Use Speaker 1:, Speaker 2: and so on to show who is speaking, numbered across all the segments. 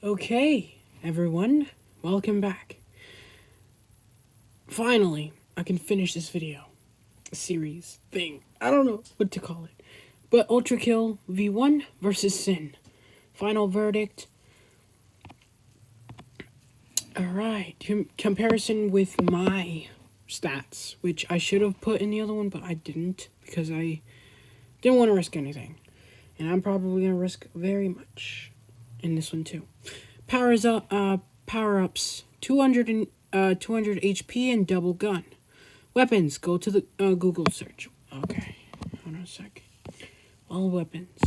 Speaker 1: Okay, everyone, welcome back. Finally, I can finish this video. Series thing. I don't know what to call it. But Ultrakill V1 versus Cyn. Final verdict. Alright, comparison with my stats, which I should have put in the other one, but I didn't because I didn't want to risk anything. And I'm probably going to risk very much in this one too. Power-ups, 200 HP and double gun. Weapons, go to the Google search. Okay, hold on a sec. All weapons.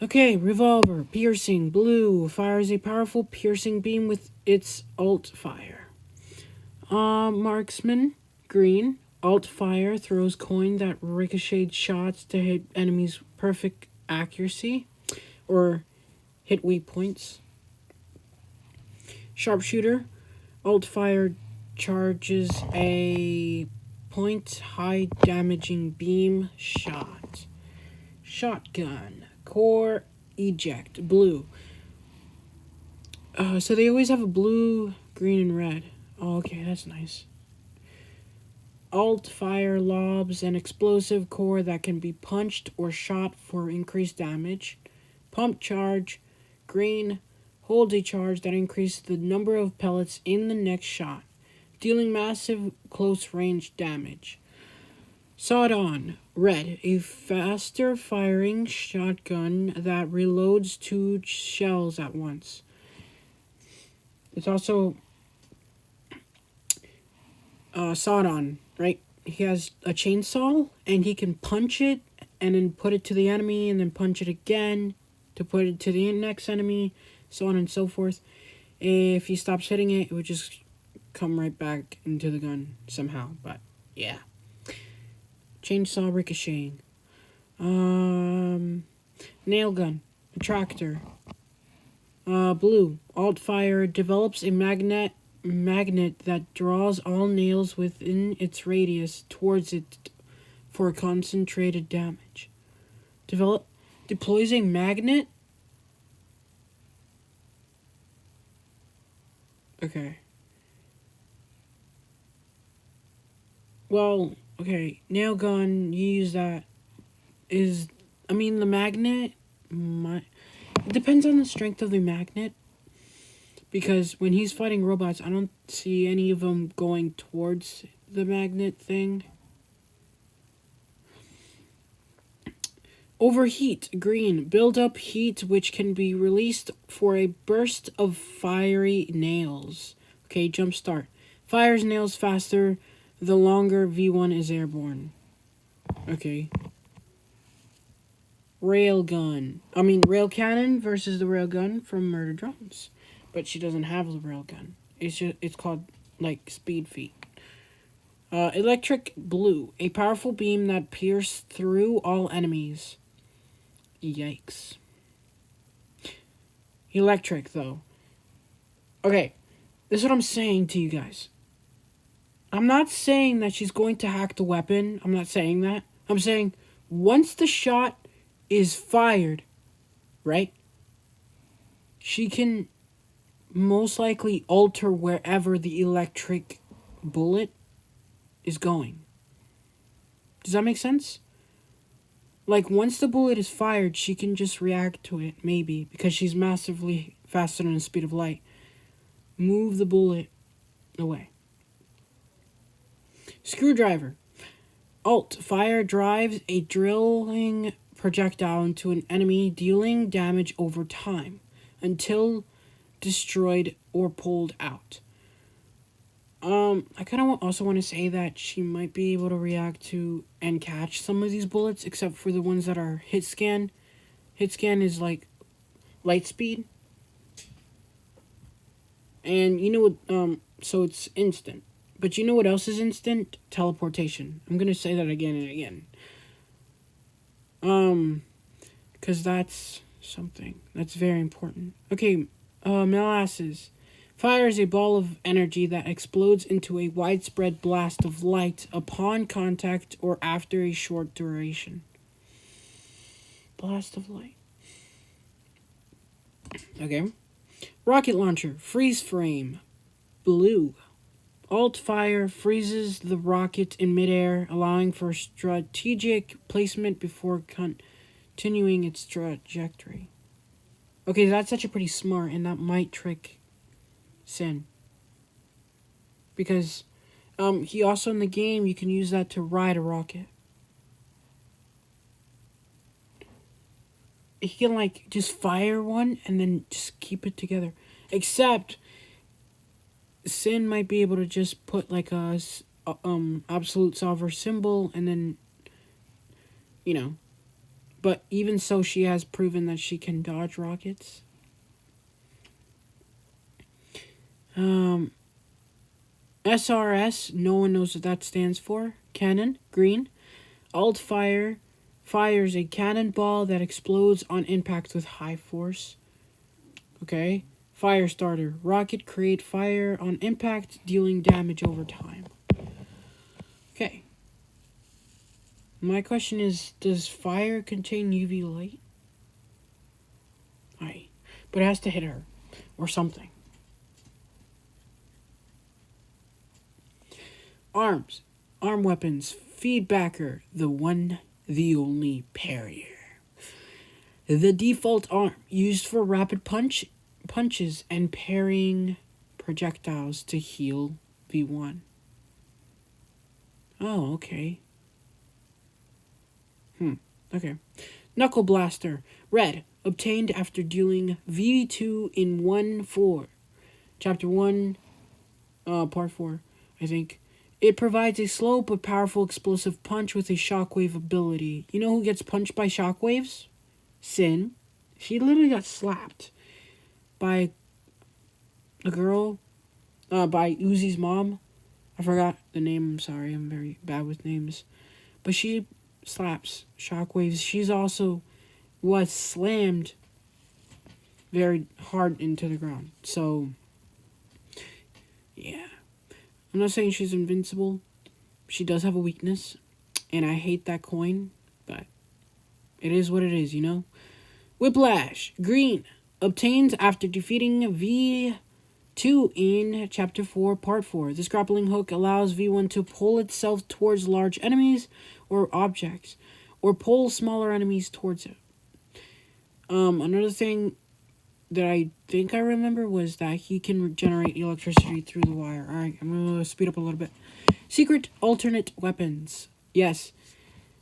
Speaker 1: Okay, revolver, piercing, blue, fires a powerful piercing beam with its alt fire. Marksman, green, alt fire, throws coin that ricochets shots to hit enemies perfect accuracy, or hit weak points. Sharpshooter, alt fire charges a point high damaging beam shot. Shotgun, core eject, blue. So they always have a blue, green, and red. Oh, okay, that's nice. Alt fire lobs an explosive core that can be punched or shot for increased damage. Pump charge, green, holds a charge that increases the number of pellets in the next shot, dealing massive close-range damage. Sawed on, red, a faster firing shotgun that reloads 2 shells at once. It's also sawed on, right? He has a chainsaw and he can punch it and then put it to the enemy and then punch it again to put it to the next enemy, so on and so forth. If he stops hitting it, it would just come right back into the gun somehow, but yeah. Chainsaw ricocheting. Nail gun. Attractor. Blue. Alt fire develops a magnet that draws all nails within its radius towards it for concentrated damage. Deploys a magnet. Okay. Well, okay, nail gun, you use that. The magnet, it depends on the strength of the magnet. Because when he's fighting robots, I don't see any of them going towards the magnet thing. Overheat, green, build up heat which can be released for a burst of fiery nails. Okay, jump start. Fires nails faster the longer V1 is airborne. Okay. Rail cannon versus the rail gun from Murder Drones. But she doesn't have the rail gun. It's called, like, speed feet. Electric blue. A powerful beam that pierces through all enemies. Yikes. Electric, though. Okay, this is what I'm saying to you guys. I'm not saying that she's going to hack the weapon. I'm not saying that. I'm saying once the shot is fired, right? She can most likely alter wherever the electric bullet is going. Does that make sense? Like, once the bullet is fired, she can just react to it, maybe, because she's massively faster than the speed of light. Move the bullet away. Screwdriver. Alt fire drives a drilling projectile into an enemy, dealing damage over time until destroyed or pulled out. I kind of also want to say that she might be able to react to and catch some of these bullets, except for the ones that are hit scan. Hit scan is like light speed. And you know what, so it's instant. But you know what else is instant? Teleportation. I'm going to say that again and again. Because that's something that's very important. Okay, molasses. Fires a ball of energy that explodes into a widespread blast of light upon contact or after a short duration. Blast of light. Okay. Rocket launcher, freeze frame, blue. Alt fire freezes the rocket in midair, allowing for strategic placement before continuing its trajectory. Okay, that's actually pretty smart, and that might trick Cyn. Because he also in the game, you can use that to ride a rocket. He can like just fire one and then just keep it together. Except Cyn might be able to just put like a absolute solver symbol and then, you know. But even so, she has proven that she can dodge rockets. SRS, no one knows what that stands for. Cannon, green. Alt fire fires a cannonball that explodes on impact with high force. Okay. Fire starter, rocket create fire on impact, dealing damage over time. Okay. My question is, does fire contain UV light? Alright. But it has to hit her. Or something. Arms. Arm weapons. Feedbacker. The one, the only parrier. The default arm. Used for rapid punches and parrying projectiles to heal V1. Oh, okay. Okay. Knuckle Blaster. Red. Obtained after dealing V2 in 1-4. Chapter 1, Part 4, I think. It provides a slow but powerful explosive punch with a shockwave ability. You know who gets punched by shockwaves? Cyn. She literally got slapped by a girl, by Uzi's mom. I forgot the name, I'm sorry, I'm very bad with names. But she slaps shockwaves. She's also was slammed very hard into the ground. So, yeah. I'm not saying she's invincible. She does have a weakness. And I hate that coin. But it is what it is, you know? Whiplash. Green. Obtained after defeating V2 in Chapter 4, Part 4. This grappling hook allows V1 to pull itself towards large enemies or objects. Or pull smaller enemies towards it. Another thing that I think I remember was that he can generate electricity through the wire. Alright, I'm going to speed up a little bit. Secret alternate weapons. Yes,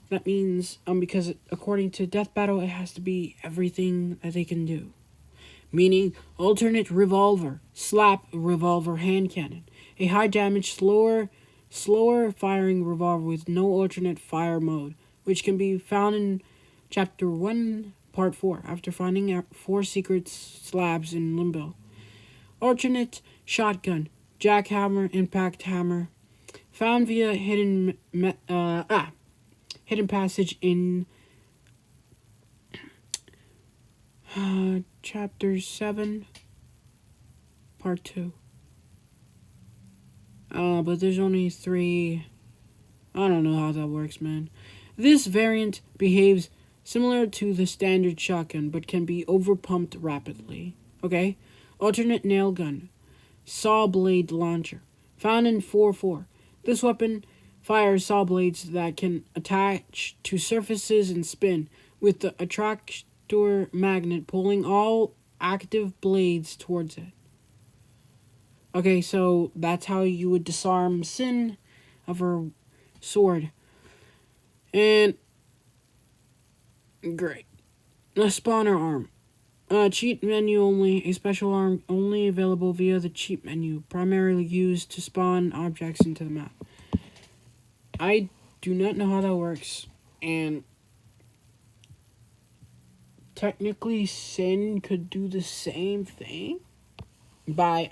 Speaker 1: that means, because according to Death Battle, it has to be everything that they can do. Meaning, alternate revolver, slap revolver hand cannon. A high damage, slower firing revolver with no alternate fire mode, which can be found in Chapter 1, Part 4, after finding out 4 secret slabs in Limbo. Alternate shotgun, jackhammer, impact hammer, found via hidden passage in Chapter 7, Part 2. But there's only 3. I don't know how that works, man. This variant behaves similar to the standard shotgun, but can be overpumped rapidly. Okay? Alternate nail gun. Saw blade launcher. Found in 4-4. This weapon fires saw blades that can attach to surfaces and spin, with the attractor magnet pulling all active blades towards it. Okay, so that's how you would disarm Cyn of her sword. And great. A spawner arm. Cheat menu only. A special arm only available via the cheat menu. Primarily used to spawn objects into the map. I do not know how that works. And technically Cyn could do the same thing by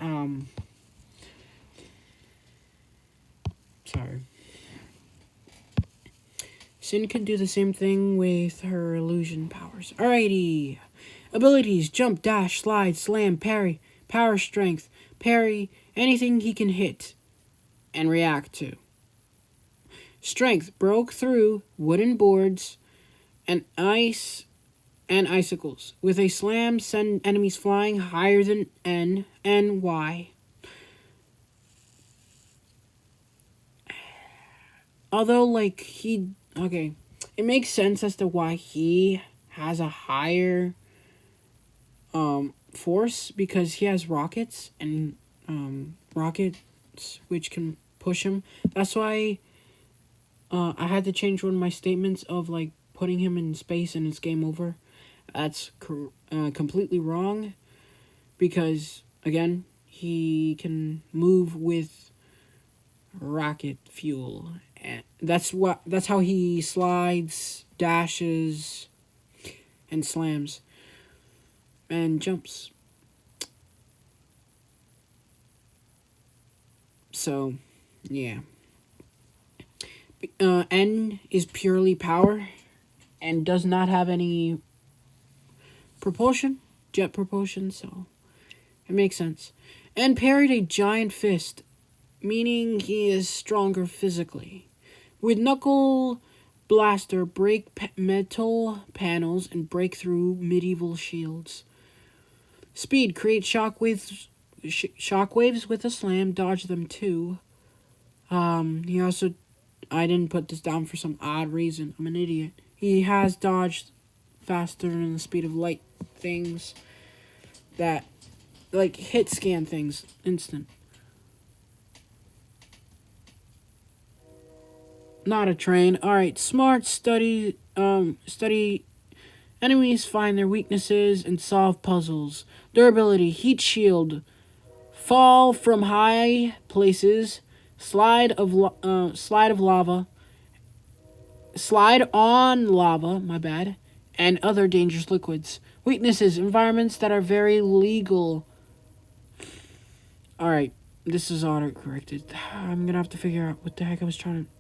Speaker 1: sorry. Cyn can do the same thing with her illusion powers. Alrighty. Abilities: jump, dash, slide, slam, parry, power, strength, parry, anything he can hit and react to. Strength: broke through wooden boards and ice and icicles. With a slam, send enemies flying higher than N and Y. Although, like, okay, it makes sense as to why he has a higher force, because he has rockets and rockets which can push him. That's why I had to change one of my statements of like putting him in space and it's game over. That's completely wrong, because again, he can move with rocket fuel, and that's how he slides, dashes, and slams and jumps. So, yeah. N is purely power and does not have any propulsion, jet propulsion, so it makes sense. N parried a giant fist, meaning he is stronger physically. With Knuckle Blaster, break metal panels and break through medieval shields. Speed, create shockwaves with a slam, dodge them too. He also, I didn't put this down for some odd reason. I'm an idiot. He has dodged faster than the speed of light things that, like, hit scan things instant. Not a train. Alright, smart, study enemies, find their weaknesses, and solve puzzles. Durability, heat shield, fall from high places, slide on lava, my bad, and other dangerous liquids. Weaknesses, environments that are very legal. Alright, this is auto-corrected. I'm gonna have to figure out what the heck I was trying to...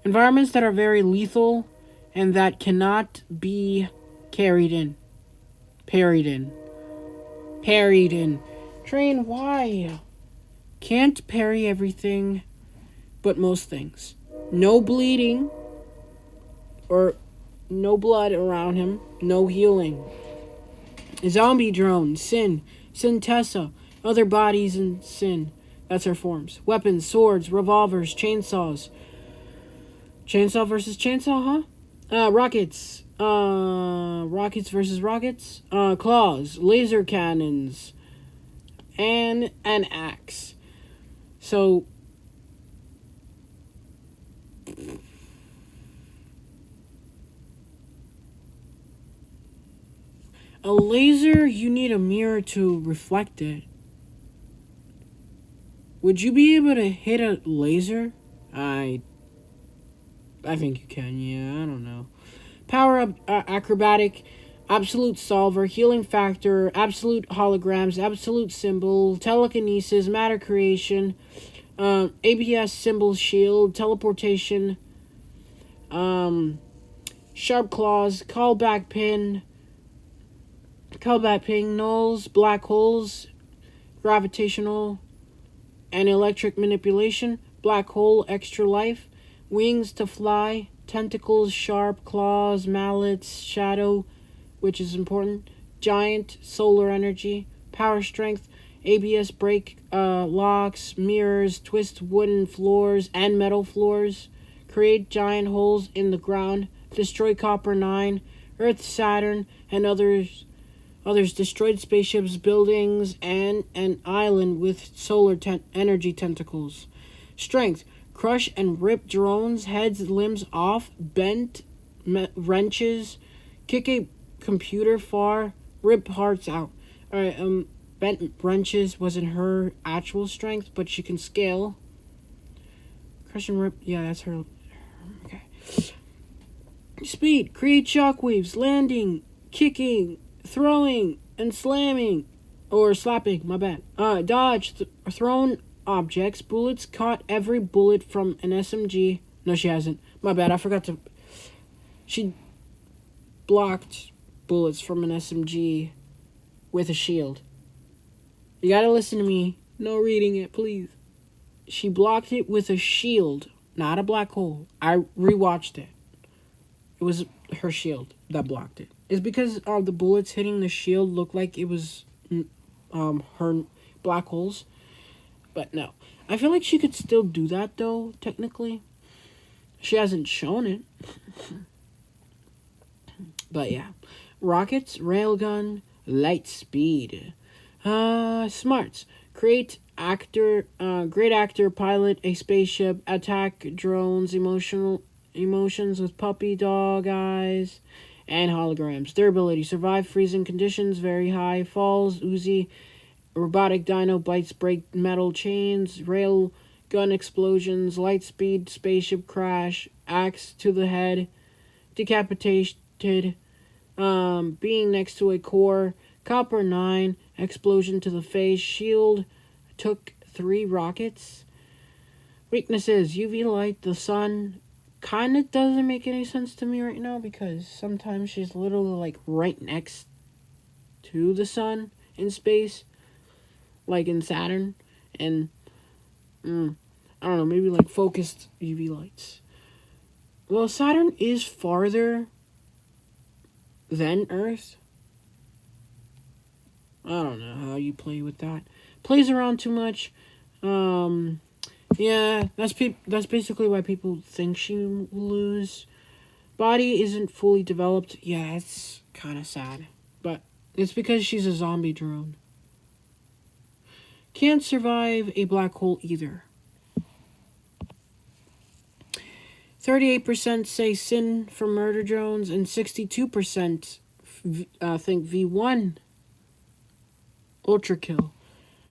Speaker 1: Environments that are very lethal and that cannot be parried in. Train, why? Can't parry everything, but most things. No bleeding, or no blood around him. No healing. Zombie drone, Cyn Tessa, other bodies in Cyn. That's her forms. Weapons, swords, revolvers, chainsaws. Chainsaw versus chainsaw, huh? Rockets. Rockets versus rockets. Claws, laser cannons, and an axe. So, a laser, you need a mirror to reflect it. Would you be able to hit a laser? I think you can, yeah, I don't know. Power up, acrobatic, absolute solver, healing factor, absolute holograms, absolute symbol, telekinesis, matter creation, ABS symbol shield, teleportation, sharp claws, callback ping, nulls, black holes, gravitational, and electric manipulation, black hole, extra life, wings to fly, tentacles, sharp claws, mallets, shadow, which is important, giant, solar energy, power strength, ABS brake, locks, mirrors, twist wooden floors and metal floors, create giant holes in the ground, destroy Copper 9, Earth, Saturn, and others destroyed spaceships, buildings, and an island with solar energy tentacles. Strength, crush and rip drones, heads, limbs off, bent wrenches, kick a computer far, rip hearts out. Alright, bent wrenches wasn't her actual strength, but she can scale. Crush and rip, yeah, that's her. Okay. Speed, create shockwaves, landing, kicking, throwing, and slamming. Or slapping, my bad. Dodge, thrown objects, bullets, caught every bullet from an SMG. No, she hasn't. My bad, I forgot to... She blocked bullets from an SMG with a shield. You gotta listen to me. No reading it, please. She blocked it with a shield, not a black hole. I rewatched it. It was her shield that blocked it. is because the bullets hitting the shield looked like it was her black holes. But no. I feel like she could still do that, though, technically. She hasn't shown it. But yeah. Rockets, railgun, light speed. Smarts. Great actor, pilot a spaceship, attack drones, emotions with puppy dog eyes, and holograms. Durability. Survive freezing conditions, very high. Falls, Uzi. Robotic dino bites, break metal chains, rail gun explosions, light speed, spaceship crash, axe to the head, decapitated, being next to a core, copper 9, explosion to the face, shield, took 3 rockets. Weaknesses, UV light, the sun, kind of doesn't make any sense to me right now because sometimes she's literally like right next to the sun in space. Like in Saturn, and I don't know, maybe like focused UV lights. Well, Saturn is farther than Earth. I don't know how you play with that. Plays around too much. Yeah, that's basically why people think she will lose. Body isn't fully developed. Yeah, it's kind of sad, but it's because she's a zombie drone. Can't survive a black hole either. 38% say Cyn for Murder drones, and 62% think V1 Ultrakill.